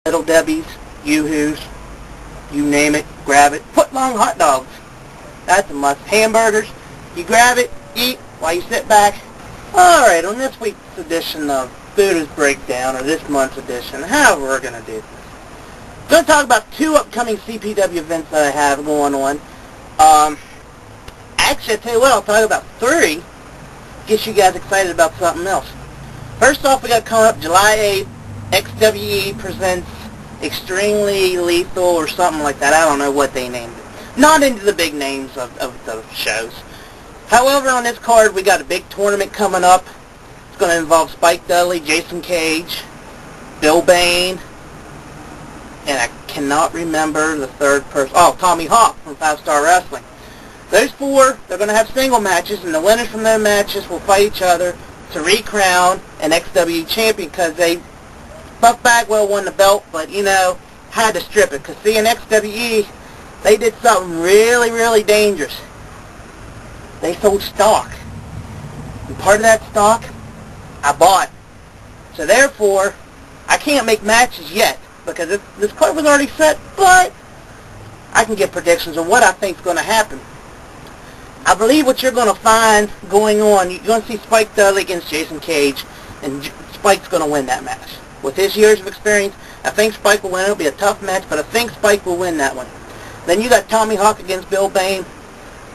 Little Debbie's, Yoo-Hoo's, you name it, grab it. Foot-long hot dogs. That's a must. Hamburgers, you grab it, eat, while you sit back. Alright, on this week's edition of Buddha's Breakdown, or this month's edition, however we're going to do this, I'm going to talk about two upcoming CPW events that I have going on. Actually, I tell you what, I'll talk about three. Get you guys excited about something else. First off, we got coming up July 8th, XWE presents Extremely Lethal or something like that. I don't know what they named it. Not into the big names of the shows. However, on this card, we got a big tournament coming up. It's going to involve Spike Dudley, Jason Cage, Bill Bain, and I cannot remember the third person. Oh, Tommy Hawk from 5 Star Wrestling. Those four, they're going to have single matches, and the winners from those matches will fight each other to recrown an XWE champion, because Buck Bagwell won the belt, but, had to strip it. Because, see, in XWE, they did something really, really dangerous. They sold stock. And part of that stock, I bought. So, therefore, I can't make matches yet, because this card was already set, but I can get predictions of what I think is going to happen. I believe what you're going to find going on, you're going to see Spike Dudley against Jason Cage, and Spike's going to win that match. With his years of experience, I think Spike will win. It'll be a tough match, but I think Spike will win that one. Then you got Tommy Hawk against Bill Bain.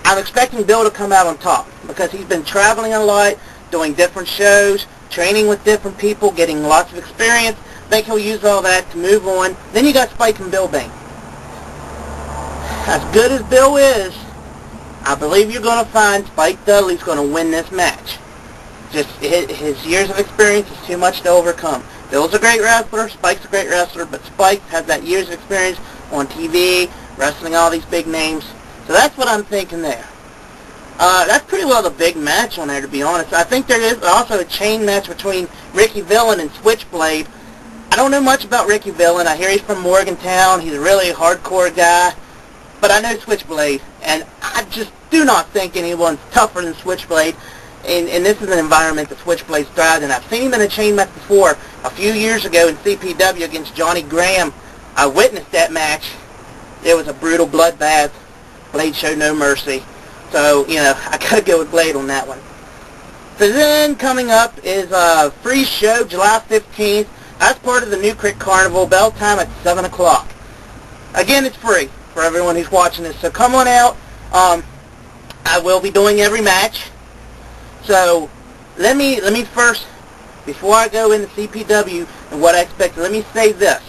I'm expecting Bill to come out on top, because he's been traveling a lot, doing different shows, training with different people, getting lots of experience. I think he'll use all that to move on. Then you got Spike and Bill Bain. As good as Bill is, I believe you're going to find Spike Dudley's going to win this match. Just his years of experience is too much to overcome. Bill's a great wrestler, Spike's a great wrestler, but Spike has that years of experience on TV, wrestling all these big names. So that's what I'm thinking there. That's pretty well the big match on there, to be honest. I think there is also a chain match between Ricky Villain and Switchblade. I don't know much about Ricky Villain. I hear he's from Morgantown. He's a really hardcore guy. But I know Switchblade, and I just do not think anyone's tougher than Switchblade. And this is an environment that Switchblade thrived in. I've seen him in a chain match before, a few years ago in CPW against Johnny Graham. I witnessed that match. It was a brutal bloodbath. Blade showed no mercy. So, I gotta go with Blade on that one. So then coming up is a free show, July 15th. That's part of the New Creek Carnival. Bell time at 7 o'clock. Again, it's free for everyone who's watching this. So come on out. I will be doing every match. So let me first, before I go into CPW and what I expect, let me say this.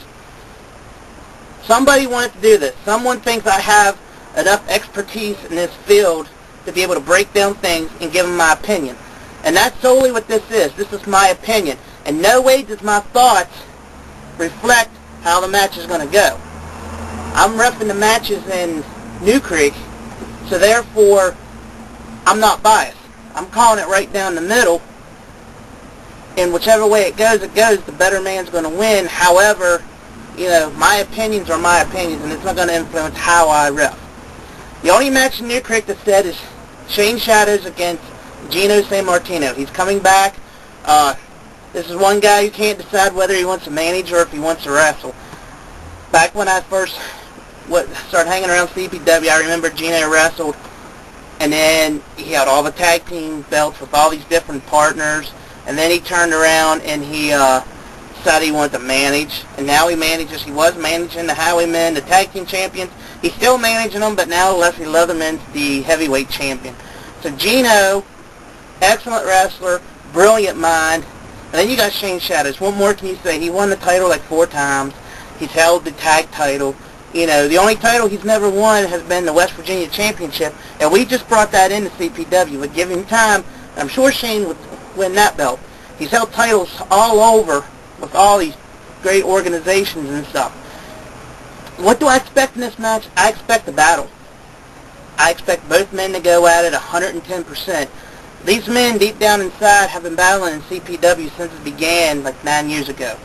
Somebody wanted to do this. Someone thinks I have enough expertise in this field to be able to break down things and give them my opinion. And that's solely what this is. This is my opinion. In no way does my thoughts reflect how the match is going to go. I'm repping the matches in New Creek, so therefore I'm not biased. I'm calling it right down the middle, and whichever way it goes, the better man's going to win. However, my opinions are my opinions, and it's not going to influence how I rep. The only match in New Creek that's said is Shane Shadows against Gino San Martino. He's coming back. This is one guy who can't decide whether he wants to manage or if he wants to wrestle. Back when I first started hanging around CPW, I remember Gino wrestled, and then he had all the tag team belts with all these different partners, and then he turned around and he decided he wanted to manage, and now he manages. He was managing the Highwaymen, the tag team champions. He's still managing them, but now Leslie Leatherman's the heavyweight champion. So Gino, excellent wrestler, brilliant mind. And then you got Shane Shadows. What more can you say? He won the title like 4 times. He's held the tag title. The only title he's never won has been the West Virginia Championship, and we just brought that into CPW. Would give him time, I'm sure Shane would win that belt. He's held titles all over with all these great organizations and stuff. What do I expect in this match? I expect a battle. I expect both men to go at it 110%. These men, deep down inside, have been battling in CPW since it began like 9 years ago.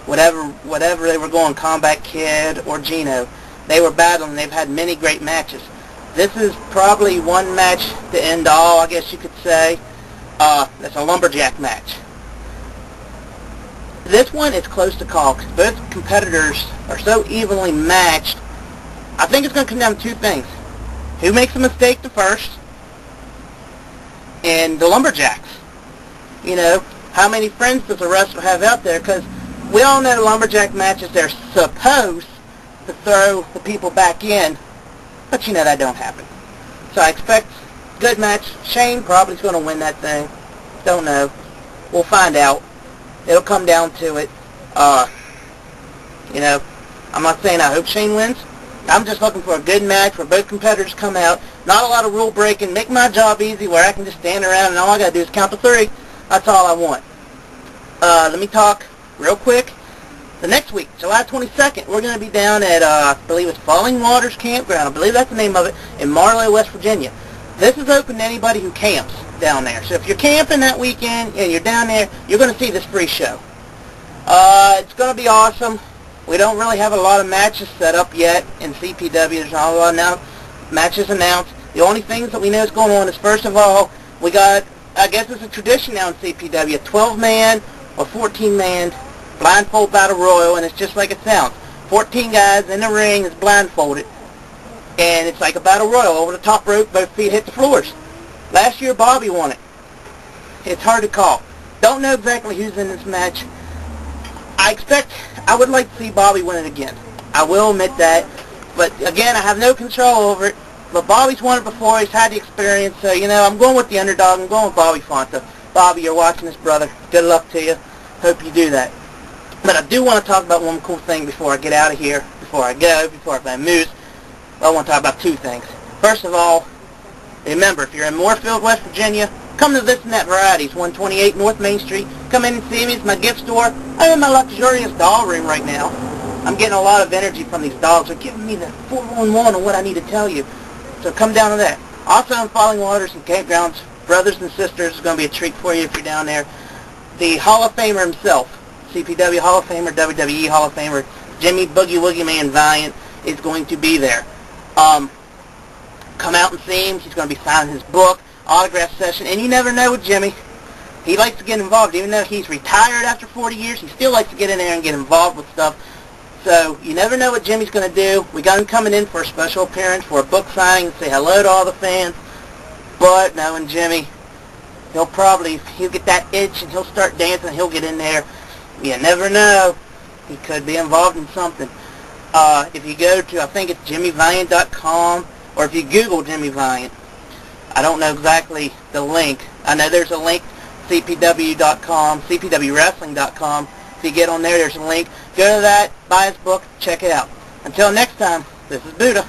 Whatever they were going, Combat Kid or Gino, they were battling. They've had many great matches. This is probably one match to end all, I guess you could say. It's a lumberjack match. This one is close to call because both competitors are so evenly matched. I think it's going to come down to two things. Who makes a mistake the first, and the lumberjacks. You know, how many friends does a wrestler have out there? Because we all know the lumberjack matches, they're supposed to throw the people back in, but you know that don't happen. So I expect good match. Shane probably is going to win that thing. Don't know. We'll find out. It'll come down to it. You know, I'm not saying I hope Shane wins. I'm just looking for a good match where both competitors come out. Not a lot of rule breaking. Make my job easy where I can just stand around and all I got to do is count to 3. That's all I want. Let me talk real quick. The next week, July 22nd, we're going to be down at, I believe it's Falling Waters Campground. I believe that's the name of it, in Marlow, West Virginia. This is open to anybody who camps down there. So if you're camping that weekend and you're down there, you're going to see this free show. It's going to be awesome. We don't really have a lot of matches set up yet in CPW. There's not a lot of matches announced. The only things that we know is going on is, first of all, we got, I guess it's a tradition now in CPW, a 12-man or 14-man blindfold battle royal, and it's just like it sounds. 14 guys in the ring is blindfolded, and it's like a battle royal. Over the top rope, both feet hit the floors. Last year, Bobby won it. It's hard to call. Don't know exactly who's in this match. I would like to see Bobby win it again. I will admit that. But again, I have no control over it. But Bobby's won it before. He's had the experience. So, you know, I'm going with the underdog. I'm going with Bobby Fonta. Bobby, you're watching this, brother. Good luck to you. Hope you do that. But I do want to talk about one cool thing before I get out of here, before I go, before I moose. I want to talk about two things. First of all, remember, if you're in Moorefield, West Virginia, come to This and That Varieties, 128 North Main Street. Come in and see me. It's my gift store. I'm in my luxurious doll room right now. I'm getting a lot of energy from these dolls. They're giving me the 411 on what I need to tell you. So come down to that. Also in Falling Waters and Campgrounds, brothers and sisters, it's going to be a treat for you if you're down there. The Hall of Famer himself, CPW Hall of Famer, WWE Hall of Famer, Jimmy Boogie Woogie Man Valiant is going to be there. Come out and see him. He's going to be signing his book, autograph session, and you never know with Jimmy. He likes to get involved. Even though he's retired after 40 years, he still likes to get in there and get involved with stuff. So you never know what Jimmy's going to do. We got him coming in for a special appearance for a book signing and say hello to all the fans. But knowing Jimmy, he'll get that itch and he'll start dancing and he'll get in there. You never know. He could be involved in something. If you go to, I think it's jimmyvaliant.com, or if you Google Jimmy Valiant, I don't know exactly the link. I know there's a link, cpw.com, cpwwrestling.com. If you get on there, there's a link. Go to that, buy his book, check it out. Until next time, this is Buddah.